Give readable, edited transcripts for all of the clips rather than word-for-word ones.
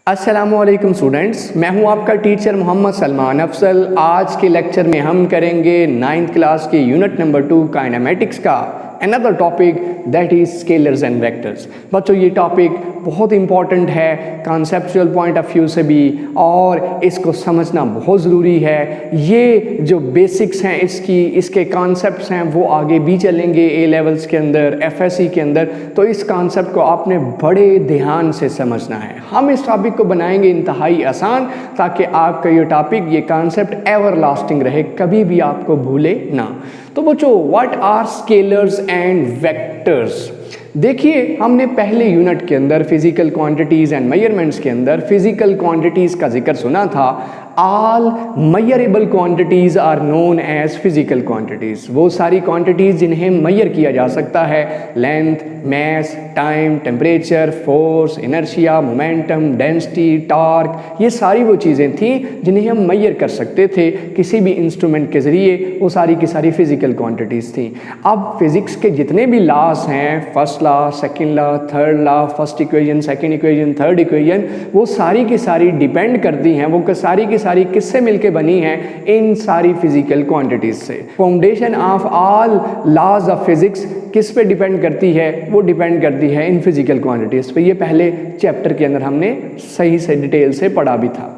अस्सलामुअलैकुम स्टूडेंट्स, मैं हूं आपका टीचर मोहम्मद सलमान अफसल। आज के लेक्चर में हम करेंगे 9th क्लास के यूनिट नंबर 2 काइनेमेटिक्स का another topic that is scalars and vectors. बच्चों, ये टॉपिक बहुत इंपॉर्टेंट है कॉन्सेप्चुअल पॉइंट ऑफ व्यू से भी, और इसको समझना बहुत ज़रूरी है। ये जो बेसिक्स हैं इसके कॉन्सेप्ट्स हैं वो आगे भी चलेंगे ए लेवल्स के अंदर, एफएससी के अंदर। तो इस कॉन्सेप्ट को आपने बड़े ध्यान से समझना है। हम इस टॉपिक को बनाएंगे इंतहाई आसान, ताकि आपका ये टॉपिक, ये कॉन्सेप्ट एवर लास्टिंग रहे, कभी भी आपको भूले ना। तो बच्चों, what are scalars and vectors? देखिए, हमने पहले यूनिट के अंदर फिजिकल क्वांटिटीज़ एंड मेजरमेंट्स के अंदर फिजिकल क्वांटिटीज़ का जिक्र सुना था। All measurable quantities are known as physical quantities. वो सारी क्वांटिटीज़ जिन्हें मेजर किया जा सकता है, length, mass, time, temperature, force, inertia, momentum, density, torque, ये सारी वो चीज़ें थी जिन्हें हम मेजर कर सकते थे किसी भी इंस्ट्रूमेंट के ज़रिए। वो सारी की सारी फिजिकल क्वांटिटीज़ थी। अब फिज़िक्स के जितने भी लॉज हैं, first law, second law, third law, first equation, second equation, third equation, वो सारी की सारी डिपेंड करती हैं, वो सारी की सारी किससे मिलके बनी हैं? इन सारी फिजिकल क्वांटिटीज से। Foundation of all laws of physics किस पे डिपेंड करती है? वो डिपेंड करती है इन फिजिकल क्वांटिटीज पे। ये पहले चैप्टर के अंदर हमने सही से डिटेल से पढ़ा भी था।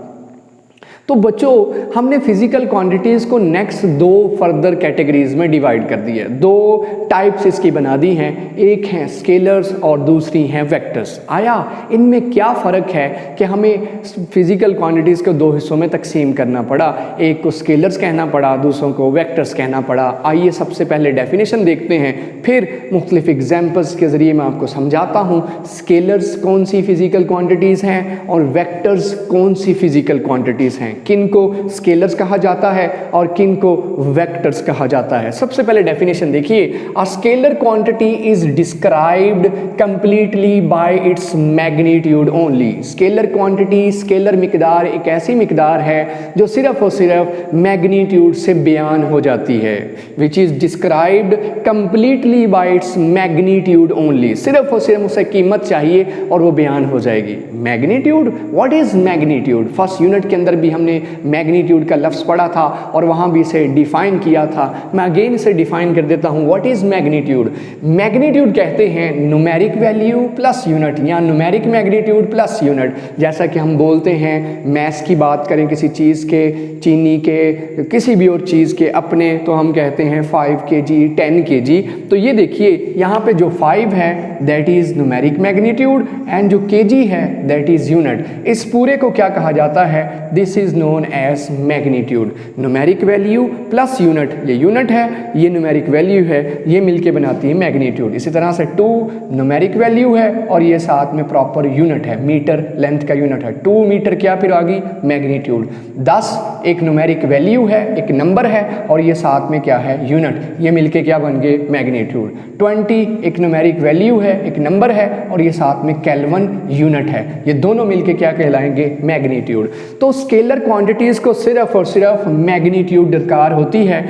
तो बच्चों, हमने फिजिकल क्वांटिटीज़ को नेक्स्ट दो फर्दर कैटेगरीज में डिवाइड कर दी है। दो टाइप्स इसकी बना दी हैं, एक हैं स्केलर्स और दूसरी हैं वेक्टर्स। आया इनमें क्या फ़र्क है कि हमें फिजिकल क्वांटिटीज़ को दो हिस्सों में तकसीम करना पड़ा? एक को स्केलर्स कहना पड़ा, दूसरों को वेक्टर्स कहना पड़ा। आइए सबसे पहले डेफिनेशन देखते हैं, फिर मुख्तलिफ एग्जाम्पल्स के ज़रिए मैं आपको समझाता हूँ स्केलर्स कौन सी फिजिकल क्वांटिटीज़ हैं और वेक्टर्स कौन सी फिजिकल क्वांटिटीज़ हैं, किन को स्केलर्स कहा जाता है और किन को वेक्टर्स कहा जाता है। सबसे पहले डेफिनेशन देखिए, a scalar quantity is described completely by its magnitude only. Scalar quantity, scalar मिकदार एक ऐसी मिकदार है जो सिर्फ और सिर्फ मैग्नीट्यूड से बयान हो जाती है, which is described completely by its magnitude only. सिर्फ और सिर्फ उसे कीमत चाहिए और वो बयान हो जाएगी। Magnitude, what is magnitude? First unit के अंदर भी हमने मैग्नीट्यूड का लफ्ज़ पढ़ा था और वहाँ भी इसे डिफ़ाइन किया था। मैं अगेन इसे डिफ़ाइन कर देता हूँ। What is magnitude? मैग्नीट्यूड कहते हैं न्यूमेरिक वैल्यू प्लस यूनिट, या न्यूमेरिक मैग्नीट्यूड प्लस यूनिट। जैसा कि हम बोलते हैं मैस की बात करें किसी चीज़ के, चीनी के, किसी भी और चीज़ के अपने, तो हम कहते हैं 5 kg, 10 kg। तो ये देखिए यहाँ पे जो 5 है that is numeric magnitude and जो kg है दैट इज़ यूनिट। इस पूरे को क्या कहा जाता है? This is known as magnitude. Numeric value plus unit, ये यूनिट है, ये न्यूमेरिक वैल्यू है, ये मिलके बनाती है मैग्नीट्यूड। इसी तरह से 2 न्यूमेरिक वैल्यू है और ये साथ में प्रॉपर यूनिट है, मीटर लेंथ का यूनिट है। 2 मीटर क्या फिर आ गई? मैग्नीट्यूड। 10 एक न्यूमेरिक वैल्यू है, एक नंबर है, और ये साथ में क्या है? यूनिट। ये मिलके क्या बन गए? मैग्नीट्यूड। 20 एक न्यूमेरिक वैल्यू है, एक नंबर है, और ये साथ में केल्विन यूनिट है। ये दोनों मिलके क्या कहलाएंगे? मैग्नीट्यूड। तो स्केलर क्वांटिटीज़ को सिर्फ और सिर्फ मैग्नीट्यूड दरकार होती है।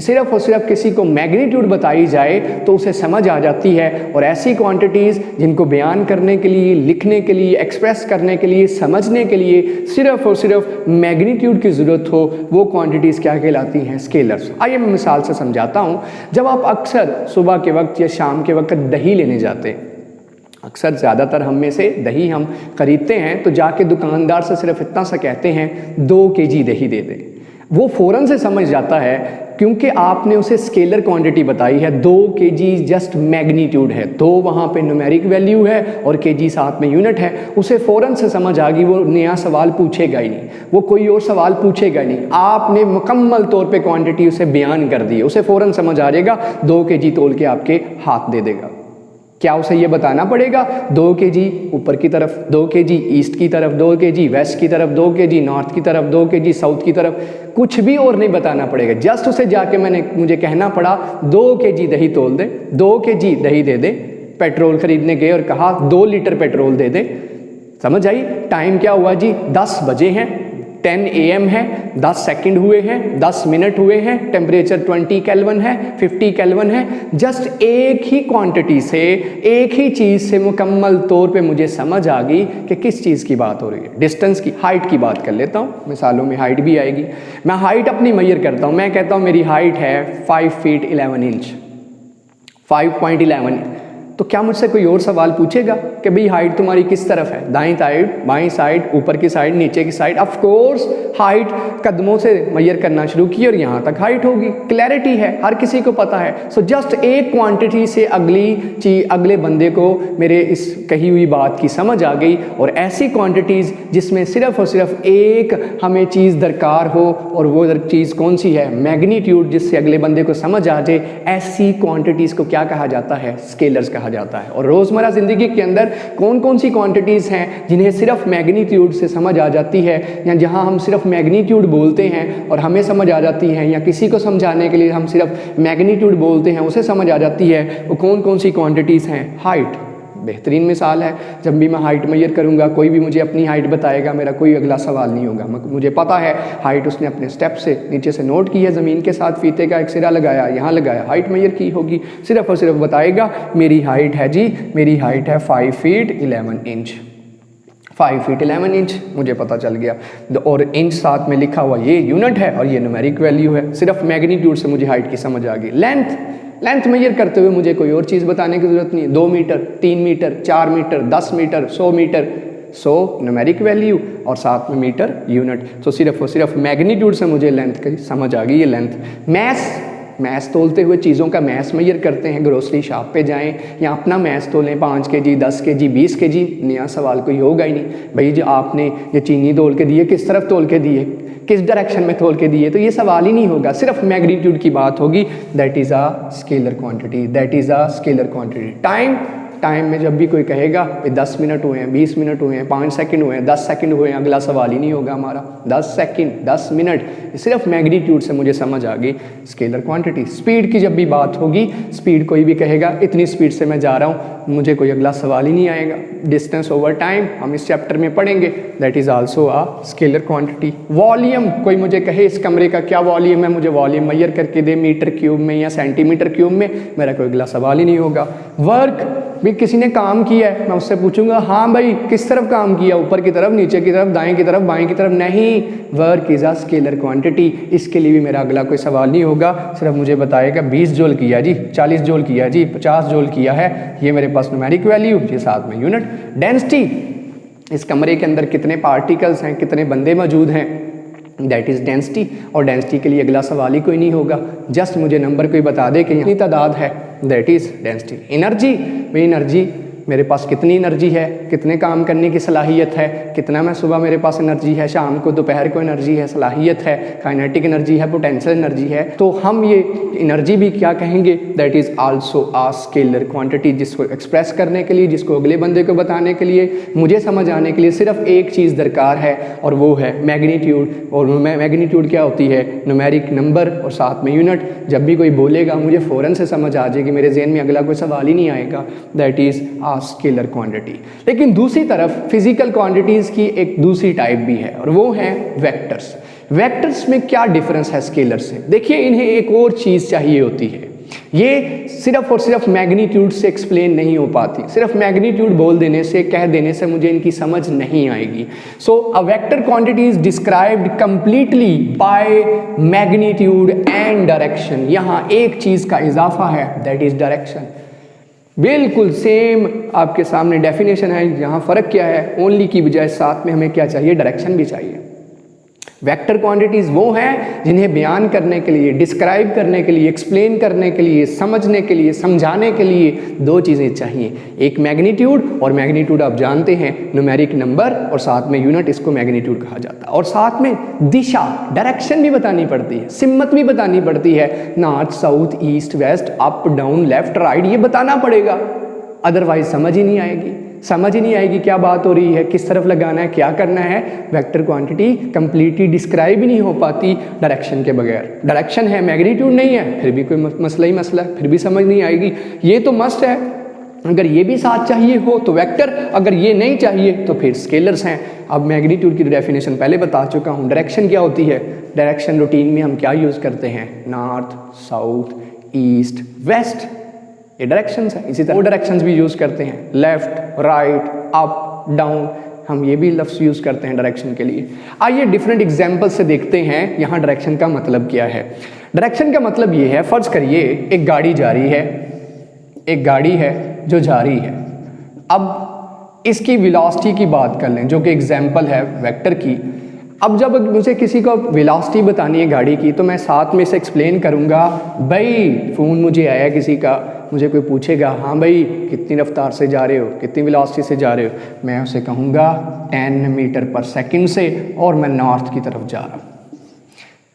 सिर्फ और सिर्फ किसी को मैग्नीट्यूड बताई जाए तो उसे समझ आ जाती है, और ऐसी क्वांटिटीज़ जिनको बयान करने के लिए, लिखने के लिए, एक्सप्रेस करने के लिए, समझने के लिए सिर्फ और सिर्फ मैग्नीट्यूड की ज़रूरत हो, वो क्वांटिटीज़ क्या कहलाती हैं? स्केलर्स। आइए मैं मिसाल से समझाता हूँ। जब आप अक्सर सुबह के वक्त या शाम के वक्त दही लेने जाते हैं, अक्सर ज़्यादातर हम में से दही हम खरीदते हैं, तो जाके दुकानदार से सिर्फ इतना सा कहते हैं 2 kg दही दे दें। वो फ़ौरन से समझ जाता है क्योंकि आपने उसे स्केलर क्वांटिटी बताई है। 2 kg जस्ट मैग्नीट्यूड है, 2 वहाँ पे न्यूमेरिक वैल्यू है और kg साथ में यूनिट है। उसे फ़ौरन से समझ आ गई, वो नया सवाल पूछेगा ही नहीं, वो कोई और सवाल पूछेगा ही नहीं। आपने मुकम्मल तौर पे क्वांटिटी उसे बयान कर दी है, उसे फ़ौरन समझ आ जाएगा, 2 kg तोल के आपके हाथ दे देगा। क्या उसे ये बताना पड़ेगा 2 kg ऊपर की तरफ, 2 kg ईस्ट की तरफ, 2 kg वेस्ट की तरफ, 2 kg नॉर्थ की तरफ, 2 kg साउथ की तरफ? कुछ भी और नहीं बताना पड़ेगा। जस्ट उसे जाके मुझे कहना पड़ा 2 kg दही तोल दे, 2 kg दही दे दे। पेट्रोल खरीदने गए और कहा 2 लीटर पेट्रोल दे दे। समझ आई? टाइम क्या हुआ जी? 10 बजे हैं। 10 AM है, 10 सेकंड हुए हैं, 10 मिनट हुए हैं, टेम्परेचर 20 केल्विन है, 50 केल्विन है। जस्ट एक ही क्वांटिटी से, एक ही चीज़ से मुकम्मल तौर पे मुझे समझ आ गई कि किस चीज़ की बात हो रही है। डिस्टेंस की, हाइट की बात कर लेता हूँ, मिसालों में हाइट भी आएगी। मैं हाइट अपनी मेजर करता हूँ, मैं कहता हूँ मेरी हाइट है 5 फीट 11 इंच, 5.11। तो क्या मुझसे कोई और सवाल पूछेगा कि भाई हाइट तुम्हारी किस तरफ है, दाईं साइड, बाईं साइड, ऊपर की साइड, नीचे की साइड? ऑफ कोर्स हाइट कदमों से मेजर करना शुरू की और यहाँ तक हाइट होगी। क्लैरिटी है, हर किसी को पता है। सो जस्ट एक क्वांटिटी से अगले बंदे को मेरे इस कही हुई बात की समझ आ गई। और ऐसी क्वांटिटीज़ जिसमें सिर्फ और सिर्फ एक हमें चीज़ दरकार हो, और वो चीज़ कौन सी है? मैग्नीट्यूड, जिससे अगले बंदे को समझ आ जाए। ऐसी क्वांटिटीज़ को क्या कहा जाता है? स्केलर्स कहा जाता है। और रोज़मर्रा ज़िंदगी के अंदर कौन कौन सी क्वांटिटीज़ हैं जिन्हें सिर्फ मैग्नीट्यूड से समझ आ जाती है, या जहां हम सिर्फ मैग्नीट्यूड बोलते हैं और हमें समझ आ जाती है, या किसी को समझाने के लिए हम सिर्फ मैग्नीट्यूड बोलते हैं उसे समझ आ जाती है, वो कौन कौन सी क्वांटिटीज़ हैं? हाइट बेहतरीन मिसाल है। जब भी मैं हाइट मेजर करूंगा, कोई भी मुझे अपनी हाइट बताएगा, मेरा कोई अगला सवाल नहीं होगा। मुझे पता है हाइट उसने अपने स्टेप से नीचे से नोट की है, ज़मीन के साथ फीते का एक सिरा लगाया, यहाँ लगाया, हाइट मेजर की होगी, सिर्फ और सिर्फ बताएगा मेरी हाइट है जी, मेरी हाइट है 5 फीट 11 इंच। 5 फीट 11 इंच मुझे पता चल गया। और इंच साथ में लिखा हुआ ये यूनिट है और ये न्यूमेरिक वैल्यू है। सिर्फ मैग्नीट्यूड से मुझे हाइट की समझ आ गई। लेंथ मेजर करते हुए मुझे कोई और चीज़ बताने की ज़रूरत नहीं है। 2 metre, 3 metre, 4 metre, 10 metre, 100 metre, 100 numeric value और साथ में मीटर यूनिट। तो सिर्फ और सिर्फ मैग्नीट्यूड से मुझे लेंथ की समझ आ गई। ये लेंथ। मैस तोलते हुए चीज़ों का मैस मेजर करते हैं, ग्रोसरी शॉप पे जाएं या अपना मैस तोलें, 5 kg, 10 kg, 20 kg। नया सवाल कोई होगा ही नहीं भाई जी, आपने ये चीनी तोल के दिए, किस तरफ तोल के दिए, किस डायरेक्शन में तोल के दिए, तो ये सवाल ही नहीं होगा। सिर्फ मैग्नीट्यूड की बात होगी। That is a scalar quantity, that is a scalar quantity. Time में जब भी कोई कहेगा भाई 10 मिनट हुए हैं, 20 मिनट हुए हैं, 5 सेकंड हुए हैं, 10 सेकंड हुए हैं, अगला सवाल ही नहीं होगा हमारा। 10 सेकंड, 10 मिनट, सिर्फ मैग्नीट्यूड से मुझे समझ आ गई स्केलर क्वांटिटी। स्पीड की जब भी बात होगी, स्पीड कोई भी कहेगा इतनी स्पीड से मैं जा रहा हूँ, मुझे कोई अगला सवाल ही नहीं आएगा। डिस्टेंस ओवर टाइम हम इस चैप्टर में पढ़ेंगे, that is also a scalar quantity. Volume, कोई मुझे कहे इस कमरे का क्या वॉल्यूम है, मुझे वॉल्यूम मेजर करके दे मीटर क्यूब में या सेंटीमीटर क्यूब में, मेरा कोई अगला सवाल ही नहीं होगा। वर्क भी किसी ने काम किया है, मैं उससे पूछूंगा हाँ भाई किस तरफ काम किया, ऊपर की तरफ, नीचे की तरफ, दाएं की तरफ, बाएं की तरफ? नहीं, work is a scalar quantity. इसके लिए भी मेरा अगला कोई सवाल नहीं होगा। सिर्फ मुझे बताएगा 20 जूल किया जी, 40 जूल किया जी, 50 जूल किया है, ये मेरे पास न्यूमेरिक वैल्यू, ये साथ में यूनिट। डेंसिटी, इस कमरे के अंदर कितने पार्टिकल्स हैं, कितने बंदे मौजूद हैं, दैट इज़ डेंसिटी। और डेंसिटी के लिए अगला सवाल ही कोई नहीं होगा। जस्ट मुझे नंबर कोई बता दे कि इतनी तादाद है, दैट इज़ डेंसिटी। एनर्जी, भाई एनर्जी मेरे पास कितनी एनर्जी है, कितने काम करने की सलाहियत है, कितना मैं सुबह मेरे पास एनर्जी है, शाम को दोपहर को एनर्जी है, सलाहियत है, काइनेटिक एनर्जी है, पोटेंशियल एनर्जी है। तो हम ये एनर्जी भी क्या कहेंगे, that is also a scalar quantity, जिसको एक्सप्रेस करने के लिए, जिसको अगले बंदे को बताने के लिए, मुझे समझ आने के लिए सिर्फ एक चीज़ दरकार है और वो है मैग्नीट्यूड। और मैग्नीट्यूड क्या होती है? न्यूमेरिक नंबर और साथ में यूनिट। जब भी कोई बोलेगा मुझे फ़ौरन से समझ आ जाएगी, मेरे जहन में अगला कोई सवाल ही नहीं आएगा, दैट इज़ स्केलर क्वांटिटी। लेकिन दूसरी तरफ फिजिकल क्वांटिटीज की एक दूसरी टाइप भी है और वो है वेक्टर्स। वेक्टर्स में क्या डिफरेंस है स्केलर से? देखिए, इन्हें एक और चीज चाहिए होती है। ये सिर्फ और सिर्फ मैग्नीट्यूड से एक्सप्लेन नहीं हो पाती। सिर्फ मैग्नीट्यूड बोल देने से, कह देने से मुझे इनकी समझ नहीं आएगी। So a vector quantity is described completely by magnitude and direction. यहाँ एक चीज का इजाफा है, दैट इज डायरेक्शन। बिल्कुल सेम आपके सामने डेफिनेशन है। यहाँ फ़र्क क्या है? ओनली की बजाय साथ में हमें क्या चाहिए? डायरेक्शन भी चाहिए। वेक्टर क्वांटिटीज़ वो हैं जिन्हें बयान करने के लिए, डिस्क्राइब करने के लिए, एक्सप्लेन करने के लिए, समझने के लिए, समझाने के लिए दो चीज़ें चाहिए, एक मैग्नीट्यूड, और मैग्नीट्यूड आप जानते हैं न्यूमेरिक नंबर, और साथ में यूनिट, इसको मैग्नीट्यूड कहा जाता है। और साथ में दिशा, डायरेक्शन भी बतानी पड़ती है, सिमत भी बतानी पड़ती है, north, south, east, west, up, down, left, right, ये बताना पड़ेगा, अदरवाइज समझ ही नहीं आएगी। समझ ही नहीं आएगी क्या बात हो रही है, किस तरफ लगाना है, क्या करना है। वेक्टर क्वांटिटी कंप्लीटली डिस्क्राइब ही नहीं हो पाती डायरेक्शन के बगैर। डायरेक्शन है, मैग्नीट्यूड नहीं है, फिर भी कोई मसला ही मसला है, फिर भी समझ नहीं आएगी। ये तो मस्ट है अगर ये भी साथ चाहिए हो तो वेक्टर, अगर ये नहीं चाहिए तो फिर स्केलर्स हैं। अब मैग्नीट्यूड की डेफिनेशन पहले बता चुका हूँ। डायरेक्शन क्या होती है? डायरेक्शन रूटीन में हम क्या यूज़ करते हैं? नॉर्थ, साउथ, ईस्ट, वेस्ट, ये डायरेक्शंस हैं। इसी तरह वो डायरेक्शंस भी यूज़ करते हैं, लेफ्ट, राइट, अप, डाउन, हम ये भी लफ्ज़ यूज़ करते हैं डायरेक्शन के लिए। आइए डिफरेंट एग्जाम्पल से देखते हैं यहाँ डायरेक्शन का मतलब क्या है। डायरेक्शन का मतलब ये है, फ़र्ज़ करिए एक गाड़ी जा रही है, एक गाड़ी है जो जा रही है। अब इसकी वेलोसिटी की बात कर लें, जो कि एग्जाम्पल है वेक्टर की। अब जब मुझे किसी को वेलोसिटी बतानी है गाड़ी की, तो मैं साथ में से एक्सप्लेन करूँगा, भाई फ़ोन मुझे आया किसी का, मुझे कोई पूछेगा हाँ भाई कितनी रफ्तार से जा रहे हो, कितनी वेलोसिटी से जा रहे हो, मैं उसे कहूँगा 10 मीटर पर सेकंड से, और मैं नॉर्थ की तरफ जा रहा हूँ।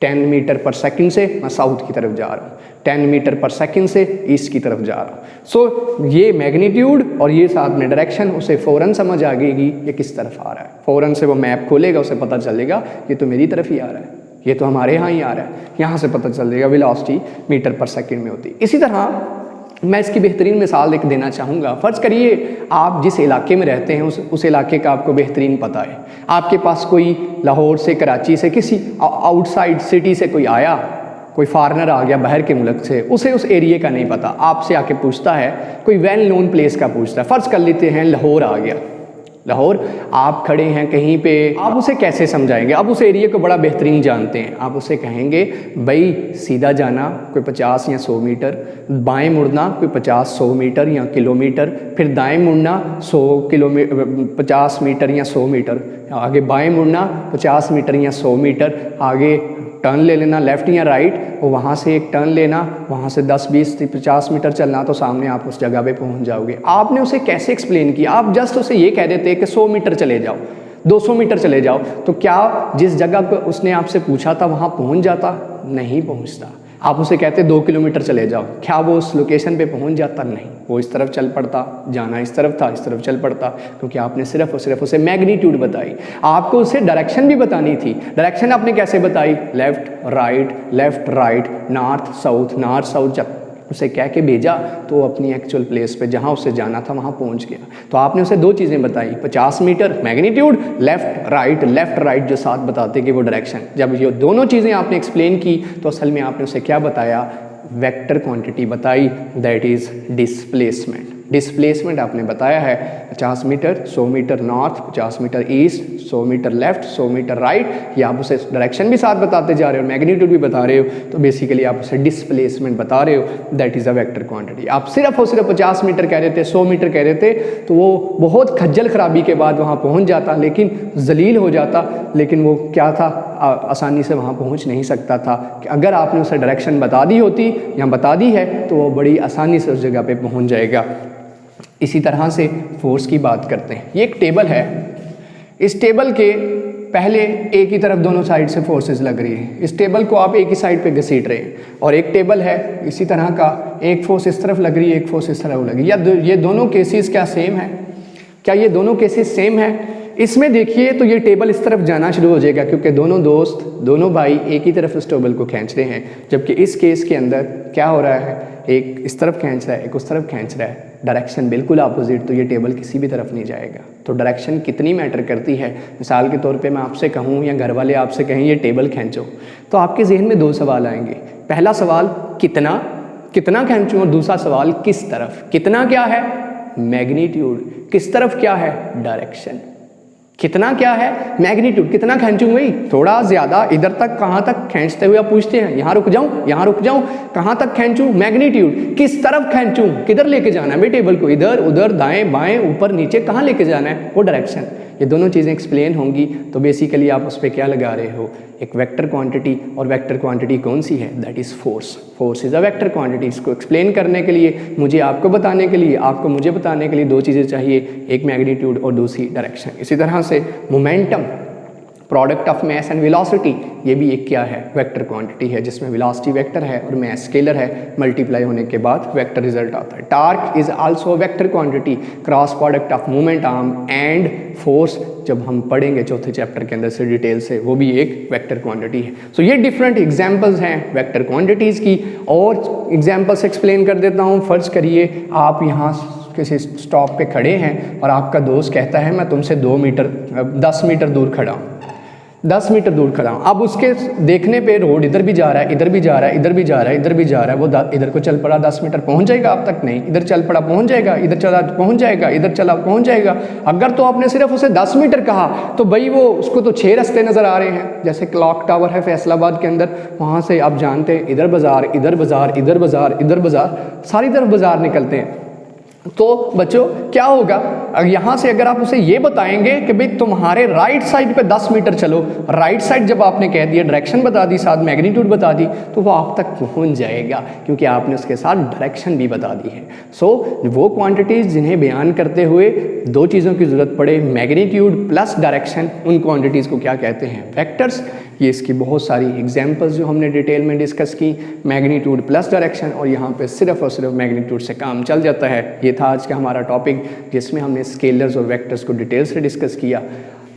10 मीटर पर सेकंड से मैं साउथ की तरफ जा रहा हूँ, 10 मीटर पर सेकंड से ईस्ट की तरफ जा रहा हूँ। सो ये मैग्नीट्यूड और ये साथ में डायरेक्शन, उसे फ़ौरन समझ आ गएगी ये किस तरफ आ रहा है। फ़ौरन से वो मैप खोलेगा, उसे पता चलेगा ये तो मेरी तरफ ही आ रहा है, ये तो हमारे यहाँ ही आ रहा है, यहाँ से पता चलेगा वेलोसिटी मीटर पर सेकंड में होती है। इसी तरह मैं इसकी बेहतरीन मिसाल एक देना चाहूँगा। फ़र्ज़ करिए आप जिस इलाके में रहते हैं उस इलाके का आपको बेहतरीन पता है। आपके पास कोई लाहौर से, कराची से, किसी आउटसाइड सिटी से कोई आया, कोई फॉरेनर आ गया बाहर के मुल्क से, उसे उस एरिए का नहीं पता, आपसे आके पूछता है, कोई वेल नोन प्लेस का पूछता है। फ़र्ज़ कर लेते हैं लाहौर आ गया, लाहौर, आप खड़े हैं कहीं पे, आप उसे कैसे समझाएंगे? आप उस एरिया को बड़ा बेहतरीन जानते हैं, आप उसे कहेंगे भाई सीधा जाना कोई 50 या 100 मीटर, बाएं मुड़ना कोई 50-100 मीटर या किलोमीटर, फिर दाएं मुड़ना 100 किलोमीटर 50 मीटर या 100 मीटर, आगे बाएं मुड़ना 50 मीटर या 100 मीटर, आगे टर्न ले लेना लेफ़्ट या राइट, और वहाँ से एक टर्न लेना, वहाँ से 10-20-50 मीटर चलना, तो सामने आप उस जगह पे पहुँच जाओगे। आपने उसे कैसे एक्सप्लेन किया? आप जस्ट उसे ये कह देते कि 100 मीटर चले जाओ, 200 मीटर चले जाओ, तो क्या जिस जगह पर उसने आपसे पूछा था वहाँ पहुँच जाता? नहीं पहुँचता। आप उसे कहते 2 किलोमीटर चले जाओ, क्या वो उस लोकेशन पे पहुंच जाता? नहीं, वो इस तरफ चल पड़ता, जाना इस तरफ था, इस तरफ चल पड़ता, क्योंकि आपने सिर्फ और सिर्फ उसे मैग्नीट्यूड बताई। आपको उसे डायरेक्शन भी बतानी थी। डायरेक्शन आपने कैसे बताई? Left right, north south. जब उसे कह के भेजा तो वो अपनी एक्चुअल प्लेस पे जहाँ उसे जाना था वहाँ पहुँच गया। तो आपने उसे 2 चीज़ें बताई, 50 मीटर मैग्नीट्यूड, लेफ़्ट राइट जो साथ बताते कि वो डायरेक्शन। जब ये दोनों चीज़ें आपने एक्सप्लेन की तो असल में आपने उसे क्या बताया? वेक्टर क्वांटिटी बताई, दैट इज़ डिस्प्लेसमेंट। डिस्प्लेसमेंट आपने बताया है 50 metre 100 metre north, 50 metre east, 100 metre left, 100 metre right. ये आप उसे डायरेक्शन भी साथ बताते जा रहे हो, मैग्नीट्यूड भी बता रहे हो, तो बेसिकली आप उसे डिस्प्लेसमेंट बता रहे हो, that is a vector quantity. आप सिर्फ और सिर्फ 50 मीटर कह रहे थे, 100 मीटर कह रहे थे, तो वो बहुत खज्जल खराबी के बाद वहाँ पहुँच जाता, लेकिन जलील हो जाता, लेकिन वो क्या था, आसानी से वहाँ पहुँच नहीं सकता था। कि अगर आपने उसे डायरेक्शन बता दी होती या बता दी है तो वो बड़ी आसानी से उस जगह पे पहुँच जाएगा। इसी तरह से फोर्स की बात करते हैं। ये एक टेबल है, इस टेबल के पहले एक ही तरफ दोनों साइड से फोर्सेस लग रही है। इस टेबल को आप एक ही साइड पे घसीट रहे हैं, और एक टेबल है इसी तरह का, एक फोर्स इस तरफ लग रही है, एक फोर्स इस तरफ लगी। या ये दोनों केसेस क्या सेम है? क्या ये दोनों केसेस सेम है? इसमें देखिए तो ये टेबल इस तरफ जाना शुरू हो जाएगा, क्योंकि दोनों दोस्त, दोनों भाई एक ही तरफ इस टेबल को खींच रहे हैं। जबकि इस केस के अंदर क्या हो रहा है, एक इस तरफ खींच रहा है, एक उस तरफ खींच रहा है, डायरेक्शन बिल्कुल अपोजिट, तो ये टेबल किसी भी तरफ नहीं जाएगा। तो डायरेक्शन कितनी मैटर करती है। मिसाल के तौर पे मैं आपसे कहूँ या घर वाले आपसे कहें ये टेबल खींचो, तो आपके जहन में 2 सवाल आएंगे। पहला सवाल कितना खींचूँ, और दूसरा सवाल किस तरफ। कितना क्या है? मैग्नीट्यूड। किस तरफ क्या है? डायरेक्शन। कितना क्या है? मैग्नीट्यूड। कितना खींचूँ भाई? थोड़ा ज़्यादा, इधर तक, कहाँ तक खींचते हुए आप पूछते हैं, यहाँ रुक जाऊँ, कहाँ तक खींचूँ? मैग्नीट्यूड। किस तरफ खींचूँ? किधर लेके जाना है भाई टेबल को? इधर उधर, दाएं बाएं, ऊपर नीचे, कहाँ लेके जाना है? वो डायरेक्शन। ये दोनों चीज़ें एक्सप्लेन होंगी, तो बेसिकली आप उस पर क्या लगा रहे हो? एक वेक्टर क्वांटिटी। और वेक्टर क्वांटिटी कौन सी है? That is force. Force is a vector quantity. इसको एक्सप्लेन करने के लिए, मुझे आपको बताने के लिए, आपको मुझे बताने के लिए 2 चीज़ें चाहिए, एक मैग्नीट्यूड और दूसरी डायरेक्शन। इसी तरह से momentum, product of mass and velocity, ये भी एक क्या है? वेक्टर क्वांटिटी है, जिसमें वेलोसिटी वेक्टर है और मास स्केलर है, मल्टीप्लाई होने के बाद वेक्टर रिजल्ट आता है। Torque is also vector quantity, cross product of movement arm and force, जब हम पढ़ेंगे चौथे चैप्टर के अंदर से डिटेल से, वो भी एक वेक्टर क्वांटिटी है। सो ये डिफरेंट एग्जांपल्स हैं वेक्टर क्वांटिटीज़ की, और एग्जांपल्स एक्सप्लेन कर देता हूँ। फ़र्ज़ करिए आप यहाँ किसी स्टॉप पे खड़े हैं और आपका दोस्त कहता है मैं तुमसे 10 मीटर दूर खड़ा हूँ, 10 मीटर दूर खड़ा हूँ। अब उसके देखने पे रोड इधर भी जा रहा है, इधर भी जा रहा है, इधर भी जा रहा है, इधर भी जा रहा है, वो इधर को चल पड़ा 10 मीटर, पहुँच जाएगा आप तक? नहीं। इधर चल पड़ा पहुँच जाएगा, इधर चला पहुँच जाएगा, इधर चला पहुँच जाएगा। अगर तो आपने सिर्फ उसे 10 मीटर कहा तो भाई वो उसको तो 6 रास्ते नज़र आ रहे हैं। जैसे क्लॉक टावर है फैसलाबाद के अंदर, वहाँ से आप जानते हैं इधर बाज़ार, इधर बाज़ार, इधर बाज़ार, इधर बाज़ार, सारी तरफ बाज़ार निकलते हैं। तो बच्चों क्या होगा, यहाँ से अगर आप उसे ये बताएंगे कि भाई तुम्हारे राइट साइड पे 10 मीटर चलो, राइट साइड जब आपने कह दिया, डायरेक्शन बता दी, साथ मैग्नीट्यूड बता दी, तो वो आप तक पहुँच जाएगा क्योंकि आपने उसके साथ डायरेक्शन भी बता दी है। सो वो क्वांटिटीज़ जिन्हें बयान करते हुए 2 चीज़ों की ज़रूरत पड़े, मैग्नीट्यूड प्लस डायरेक्शन, उन क्वांटिटीज़ को क्या कहते हैं? वेक्टर्स। ये इसकी बहुत सारी एग्जांपल्स जो हमने डिटेल में डिस्कस की, मैग्नीट्यूड प्लस डायरेक्शन, और यहाँ पे सिर्फ और सिर्फ मैग्नीट्यूड से काम चल जाता है। ये था आज का हमारा टॉपिक जिसमें हमने स्केलर्स और वेक्टर्स को डिटेल से डिस्कस किया।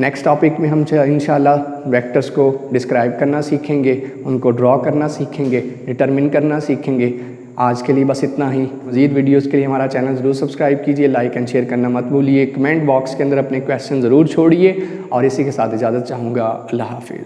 नेक्स्ट टॉपिक में हम इंशाल्लाह वेक्टर्स को डिस्क्राइब करना सीखेंगे, उनको ड्रॉ करना सीखेंगे, डिटरमिन करना सीखेंगे। आज के लिए बस इतना ही। मज़ीद वीडियोस के लिए हमारा चैनल ज़रूर सब्सक्राइब कीजिए, लाइक एंड शेयर करना मत भूलिए, कमेंट बॉक्स के अंदर अपने क्वेश्चन ज़रूर छोड़िए और इसी के साथ इजाज़त चाहूँगा। अल्लाह हाफिज़।